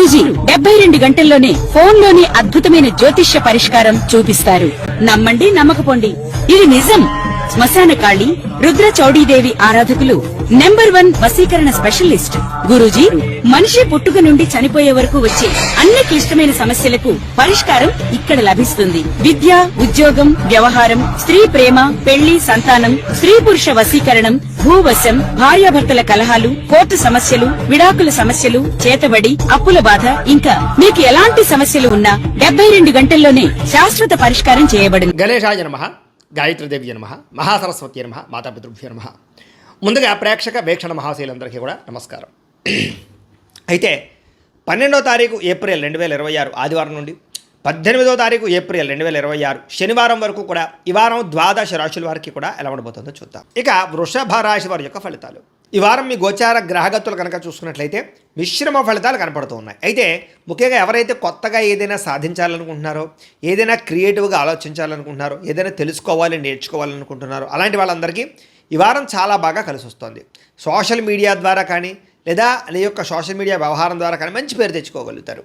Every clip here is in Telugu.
గురూజీ 72 గంటల్లోనే ఫోన్లోని అద్భుతమైన జ్యోతిష్య పరిష్కారం చూపిస్తారు. నమ్మండి, నమ్మకపోండి, ఇది నిజం. శ్మశాన కాళి రుద్ర చౌడీదేవి ఆరాధకులు నంబర్ 1 వశీకరణ స్పెషలిస్ట్. గురూజీ మనిషి పుట్టుక నుండి చనిపోయే వరకు వచ్చే అన్ని క్లిష్టమైన సమస్యలకు పరిష్కారం ఇక్కడ లభిస్తుంది. విద్య, ఉద్యోగం, వ్యవహారం, స్త్రీ ప్రేమ, పెళ్లి, సంతానం, స్త్రీ పురుష వశీకరణం, భూవశం, భార్యాభర్తల కలహాలు, కోర్టు సమస్యలు, విడాకుల సమస్యలు, చేతబడి, అప్పుల బాధ, ఇంకా మీకు ఎలాంటి సమస్యలు ఉన్నా 72 గంటల్లోనే శాశ్వత పరిష్కారం చేయబడింది. గణేశాయ నమః, గాయత్రీదేవి నమః, మహాసరస్వతి నమః, మాతాపితృభ్యో నమః. ముందుగా ప్రేక్షక వీక్షణ మహాశైలందరికీ కూడా నమస్కారం. అయితే 12వ తారీఖు ఏప్రిల్ 2026 ఆదివారం నుండి 18వ తారీఖు ఏప్రిల్ 2026 శనివారం వరకు కూడా ఈ వారం ద్వాదశ రాశుల వారికి కూడా ఎలా ఉండబోతుందో చూద్దాం. ఇక వృషభ రాశి వారి యొక్క ఫలితాలు. ఈ వారం మీ గోచార గ్రహగతులు కనుక చూసుకున్నట్లయితే మిశ్రమ ఫలితాలు కనపడుతూ ఉన్నాయి. అయితే ముఖ్యంగా ఎవరైతే కొత్తగా ఏదైనా సాధించాలనుకుంటున్నారో, ఏదైనా క్రియేటివ్గా ఆలోచించాలనుకుంటున్నారో, ఏదైనా తెలుసుకోవాలి, నేర్చుకోవాలనుకుంటున్నారో అలాంటి వాళ్ళందరికీ ఈ వారం చాలా బాగా కలిసి వస్తుంది. సోషల్ మీడియా ద్వారా కానీ లేదా నీ యొక్క సోషల్ మీడియా వ్యవహారం ద్వారా కానీ మంచి పేరు తెచ్చుకోగలుగుతారు.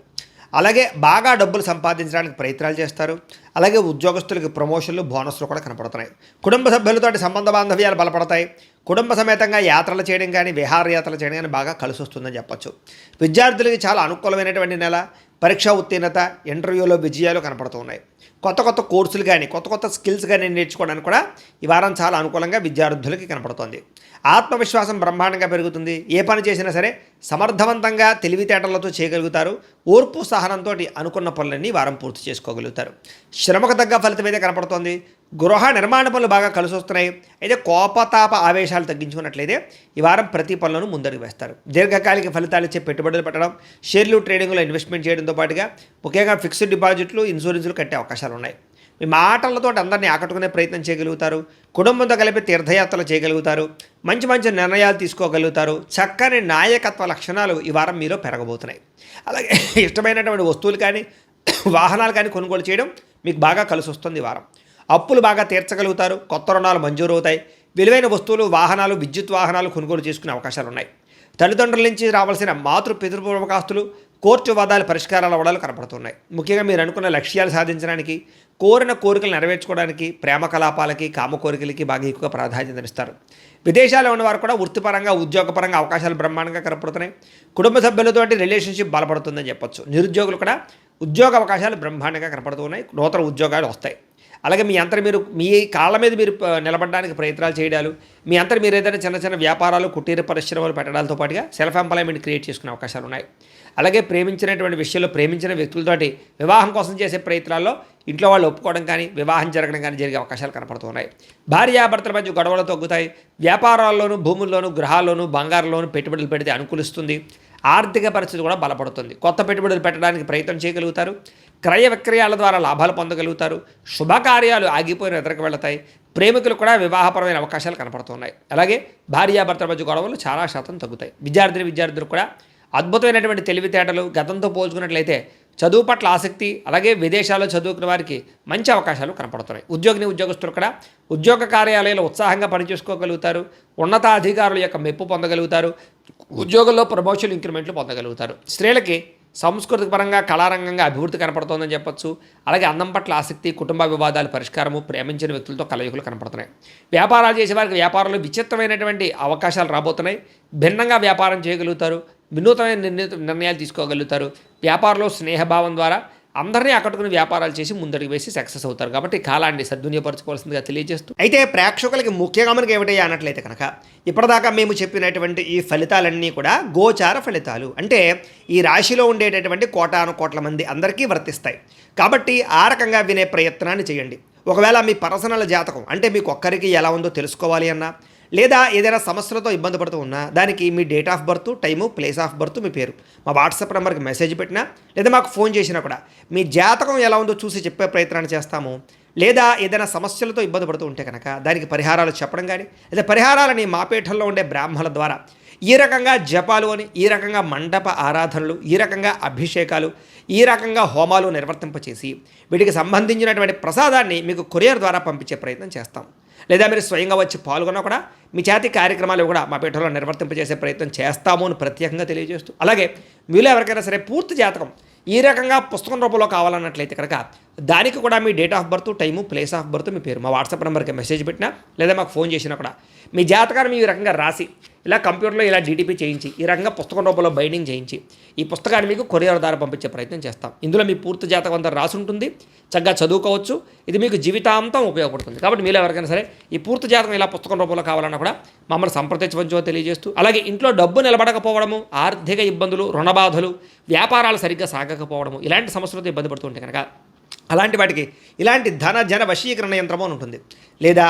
అలాగే బాగా డబ్బులు సంపాదించడానికి ప్రయత్నాలు చేస్తారు. అలాగే ఉద్యోగస్తులకి ప్రమోషన్లు, బోనస్లు కూడా కనపడుతున్నాయి. కుటుంబ సభ్యులతోటి సంబంధ బాంధవ్యాలు బలపడతాయి. కుటుంబ సమేతంగా యాత్రలు చేయడం కానీ, విహారయాత్రలు చేయడం కానీ బాగా కలిసి వస్తుందని చెప్పచ్చు. విద్యార్థులకి చాలా అనుకూలమైనటువంటి నెల. పరీక్షా ఉత్తీర్ణత, ఇంటర్వ్యూలో విజయాలు కనపడుతూ ఉన్నాయి. కొత్త కొత్త కోర్సులు కానీ, కొత్త కొత్త స్కిల్స్ కానీ నేర్చుకోవడానికి కూడా ఈ వారం చాలా అనుకూలంగా విద్యార్థులకి కనపడుతోంది. ఆత్మవిశ్వాసం బ్రహ్మాండంగా పెరుగుతుంది. ఏ పని చేసినా సరే సమర్థవంతంగా తెలివితేటలతో చేయగలుగుతారు. ఓర్పు సహనంతో అనుకున్న పనులన్నీ వారం పూర్తి చేసుకోగలుగుతారు. శ్రమకు తగ్గ ఫలితం అయితే కనపడుతోంది. గృహ నిర్మాణ పనులు బాగా కలిసి వస్తున్నాయి. అయితే కోపతాప ఆవేశాలు తగ్గించుకున్నట్లయితే ఈ వారం ప్రతి పనులను ముందడుగు వేస్తారు. దీర్ఘకాలిక ఫలితాలు ఇచ్చే పెట్టుబడులు పెట్టడం, షేర్లు, ట్రేడింగ్లో ఇన్వెస్ట్మెంట్ చేయడంతో పాటుగా ముఖ్యంగా ఫిక్స్డ్ డిపాజిట్లు, ఇన్సూరెన్సులు కట్టే అవకాశాలు ఉన్నాయి. మీ మాటలతో అందరినీ ఆకట్టుకునే ప్రయత్నం చేయగలుగుతారు. కుటుంబంతో కలిపి తీర్థయాత్రలు చేయగలుగుతారు. మంచి మంచి నిర్ణయాలు తీసుకోగలుగుతారు. చక్కని నాయకత్వ లక్షణాలు ఈ వారం మీలో పెరగబోతున్నాయి. అలాగే ఇష్టమైనటువంటి వస్తువులు కానీ, వాహనాలు కానీ కొనుగోలు చేయడం మీకు బాగా కలిసి వస్తుంది. ఈ వారం అప్పులు బాగా తీర్చగలుగుతారు. కొత్త రుణాలు మంజూరు అవుతాయి. విలువైన వస్తువులు, వాహనాలు, విద్యుత్ వాహనాలు కొనుగోలు చేసుకునే అవకాశాలు ఉన్నాయి. తల్లిదండ్రుల నుంచి రావాల్సిన పితృపూర్వకాస్తులు, కోర్టు వాదాలు పరిష్కారాలు అవ్వడాలు కనపడుతున్నాయి. ముఖ్యంగా మీరు అనుకున్న లక్ష్యాలు సాధించడానికి, కోరిన కోరికలు నెరవేర్చుకోవడానికి, ప్రేమ కలాపాలకి, కామ కోరికలకి బాగా ఎక్కువగా ప్రాధాన్యతనిస్తారు. విదేశాల్లో ఉన్నవారు కూడా వృత్తిపరంగా, ఉద్యోగపరంగా అవకాశాలు బ్రహ్మాండంగా కనపడుతున్నాయి. కుటుంబ సభ్యులతోటి రిలేషన్షిప్ బలపడుతుందని చెప్పొచ్చు. నిరుద్యోగులు కూడా ఉద్యోగ అవకాశాలు బ్రహ్మాండంగా కనపడుతూ ఉన్నాయి. నూతన ఉద్యోగాలు వస్తాయి. అలాగే మీ కాళ్ళ మీద మీరు నిలబడడానికి ప్రయత్నాలు చేయడాలు, మీ అంతటి మీరు ఏదైనా చిన్న చిన్న వ్యాపారాలు, కుటీర పరిశ్రమలు పెట్టడాలతో పాటుగా సెల్ఫ్ ఎంప్లాయ్మెంట్ క్రియేట్ చేసుకునే అవకాశాలు ఉన్నాయి. అలాగే ప్రేమించినటువంటి విషయంలో, ప్రేమించిన వ్యక్తులతోటి వివాహం కోసం చేసే ప్రయత్నాల్లో ఇంట్లో వాళ్ళు ఒప్పుకోవడం కానీ, వివాహం జరగడం కానీ జరిగే అవకాశాలు కనపడుతున్నాయి. భార్యాభర్తల మధ్య గొడవలు తగ్గుతాయి. వ్యాపారాల్లోనూ, భూముల్లోనూ, గృహాల్లోనూ, బంగారంలోనూ పెట్టుబడులు పెడితే అనుకూలిస్తుంది. ఆర్థిక పరిస్థితి కూడా బలపడుతుంది. కొత్త పెట్టుబడులు పెట్టడానికి ప్రయత్నం చేయగలుగుతారు. క్రయ విక్రయాల ద్వారా లాభాలు పొందగలుగుతారు. శుభకార్యాలు ఆగిపోయిన ఎదురుకు వెళతాయి. ప్రేమికులు కూడా వివాహపరమైన అవకాశాలు కనపడుతున్నాయి. అలాగే భార్యాభర్తల మధ్య గొడవలు చాలా శాతం తగ్గుతాయి. విద్యార్థులు కూడా అద్భుతమైనటువంటి తెలివితేటలు. గతంతో పోల్చుకున్నట్లయితే చదువు పట్ల ఆసక్తి, అలాగే విదేశాల్లో చదువుకున్న వారికి మంచి అవకాశాలు కనపడుతున్నాయి. ఉద్యోగస్తులు కూడా ఉద్యోగ కార్యాలయాల్లో ఉత్సాహంగా పనిచేసుకోగలుగుతారు. ఉన్నతాధికారుల యొక్క మెప్పు పొందగలుగుతారు. ఉద్యోగంలో ప్రమోషన్, ఇంక్రిమెంట్లు పొందగలుగుతారు. స్త్రీలకి సాంస్కృతిక పరంగా, కళారంగంగా అభివృద్ధి కనపడుతోందని చెప్పొచ్చు. అలాగే అందం పట్ల ఆసక్తి, కుటుంబ వివాదాలు పరిష్కారము, ప్రేమించిన వ్యక్తులతో కలయికలు కనపడుతున్నాయి. వ్యాపారాలు చేసే వారికి వ్యాపారంలో విచిత్రమైనటువంటి అవకాశాలు రాబోతున్నాయి. భిన్నంగా వ్యాపారం చేయగలుగుతారు. వినూతమైన నిర్ణయాలు తీసుకోగలుగుతారు. వ్యాపారంలో స్నేహభావం ద్వారా అందరినీ ఆకట్టుకుని వ్యాపారాలు చేసి ముందడుగు వేసి సక్సెస్ అవుతారు. కాబట్టి కాలాన్ని సద్వినియోగపరచుకోవాల్సిందిగా తెలియజేస్తూ, అయితే ప్రేక్షకులకి ముఖ్యంగా మనకి ఏమిటయ్యా అన్నట్లయితే కనుక ఇప్పటిదాకా మేము చెప్పినటువంటి ఈ ఫలితాలన్నీ కూడా గోచార ఫలితాలు. అంటే ఈ రాశిలో ఉండేటటువంటి కోటాను కోట్ల మంది అందరికీ వర్తిస్తాయి. కాబట్టి ఆ రకంగా వినే ప్రయత్నాన్ని చేయండి. ఒకవేళ మీ పర్సనల్ జాతకం అంటే మీకు ఒక్కరికి ఎలా ఉందో తెలుసుకోవాలి అన్నా, లేదా ఏదైనా సమస్యలతో ఇబ్బంది పడుతూ ఉన్నా దానికి మీ date of birth, time, place of birth, మీ పేరు మా వాట్సాప్ నెంబర్కి మెసేజ్ పెట్టినా లేదా మాకు ఫోన్ చేసినా కూడా మీ జాతకం ఎలా ఉందో చూసి చెప్పే ప్రయత్నాన్ని చేస్తాము. లేదా ఏదైనా సమస్యలతో ఇబ్బంది పడుతూ ఉంటే కనుక దానికి పరిహారాలు చెప్పడం కానీ, లేదా పరిహారాలని మా పీఠంలో ఉండే బ్రాహ్మణుల ద్వారా ఈ రకంగా జపాలు అని, ఈ రకంగా మండప ఆరాధనలు, ఈ రకంగా అభిషేకాలు, ఈ రకంగా హోమాలు నిర్వర్తింపచేసి వీటికి సంబంధించినటువంటి ప్రసాదాన్ని మీకు కొరియర్ ద్వారా పంపించే ప్రయత్నం చేస్తాం. లేదా మీరు స్వయంగా వచ్చి పాల్గొన్నా కూడా మీ చేతి కార్యక్రమాలు కూడా మా పీఠంలో నిర్వర్తింపజేసే ప్రయత్నం చేస్తాము అని ప్రత్యేకంగా తెలియజేస్తూ, అలాగే మీలో ఎవరికైనా సరే పూర్తి జాతకం ఈ రకంగా పుస్తకం రూపంలో కావాలన్నట్లయితే కనుక దానికి కూడా మీ date of birth, time, place of birth, మీ పేరు మా వాట్సాప్ నెంబర్కి మెసేజ్ పెట్టినా లేదా మాకు ఫోన్ చేసినా కూడా మీ జాతకాన్ని ఈ రకంగా రాసి ఇలా కంప్యూటర్లో ఇలా డీటీపీ చేయించి ఈ రకంగా పుస్తకం రూపంలో బైండింగ్ చేయించి ఈ పుస్తకాన్ని మీకు కొరియర్ ద్వారా పంపించే ప్రయత్నం చేస్తాం. ఇందులో మీ పూర్తి జాతకం అంతా రాసి ఉంటుంది, చక్కగా చదువుకోవచ్చు. ఇది మీకు జీవితాంతం ఉపయోగపడుతుంది. కాబట్టి మీరు ఎవరికైనా సరే ఈ పూర్తి జాతకం ఇలా పుస్తకం రూపంలో కావాలన్నా కూడా మమ్మల్ని సంప్రదించవచ్చో తెలియజేస్తూ, అలాగే ఇంట్లో డబ్బు నిలబడకపోవడము, ఆర్థిక ఇబ్బందులు, రుణబాధలు, వ్యాపారాలు సరిగ్గా సాగకపోవడము ఇలాంటి సమస్యలతో ఇబ్బంది పడుతుంటే కనుక అలాంటి వాటికి ఇలాంటి ధన జన వశీకరణ యంత్రము అని ఉంటుంది. లేదా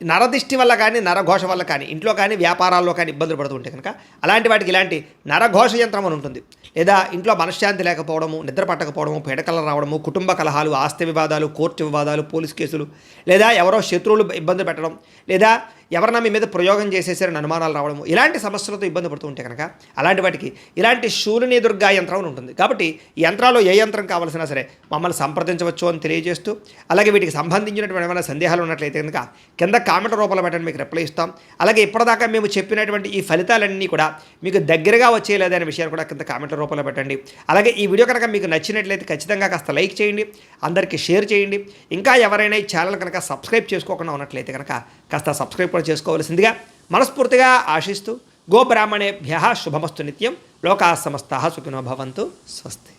నరదిష్టి వల్ల కానీ నరఘోష వల్ల కానీ ఇంట్లో కానీ వ్యాపారాల్లో కానీ ఇబ్బందులు పడుతుంటే కనుక అలాంటి వాటికి ఇలాంటి నరఘోష యంత్రం అని ఉంటుంది. లేదా ఇంట్లో మనశ్శాంతి లేకపోవడము, నిద్ర పట్టకపోవడము, పీడకలు రావడము, కుటుంబ కలహాలు, ఆస్తి వివాదాలు, కోర్టు వివాదాలు, పోలీస్ కేసులు, లేదా ఎవరో శత్రువులు ఇబ్బంది పెట్టడం, లేదా ఎవరన్నా మీ మీద ప్రయోగం చేసేసారని అనుమానాలు రావడము ఇలాంటి సమస్యలతో ఇబ్బంది పడుతూ ఉంటే కనుక అలాంటి వాటికి ఇలాంటి శూలిని దుర్గా యంత్రం అని ఉంటుంది. కాబట్టి ఈ యంత్రాల్లో ఏ యంత్రం కావాల్సినా సరే మమ్మల్ని సంప్రదించవచ్చు అని తెలియజేస్తూ, అలాగే వీటికి సంబంధించినటువంటి ఏమైనా సందేహాలు ఉన్నట్లయితే కనుక కింద కామెంట్ రూపంలో పెట్టండి, మీకు రిప్లై ఇస్తాం. అలాగే ఇప్పటిదాకా మేము చెప్పినటువంటి ఈ ఫలితాలన్నీ కూడా మీకు దగ్గరగా వచ్చేయలేదనే విషయాన్ని కూడా కింద కామెంట్ రూపంలో పెట్టండి. అలాగే ఈ వీడియో కనుక మీకు నచ్చినట్లయితే ఖచ్చితంగా కాస్త లైక్ చేయండి, అందరికీ షేర్ చేయండి. ఇంకా ఎవరైనా ఈ ఛానల్ కనుక సబ్స్క్రైబ్ చేసుకోకుండా ఉన్నట్లయితే కనుక కాస్త సబ్స్క్రైబ్ కూడా చేసుకోవాల్సిందిగా మనస్ఫూర్తిగా ఆశిస్తూ, గోబ్రాహ్మణేభ్యః శుభమస్తు నిత్యం, లోకాः సమస్తాः సుఖినో భవంతు. స్వస్తి.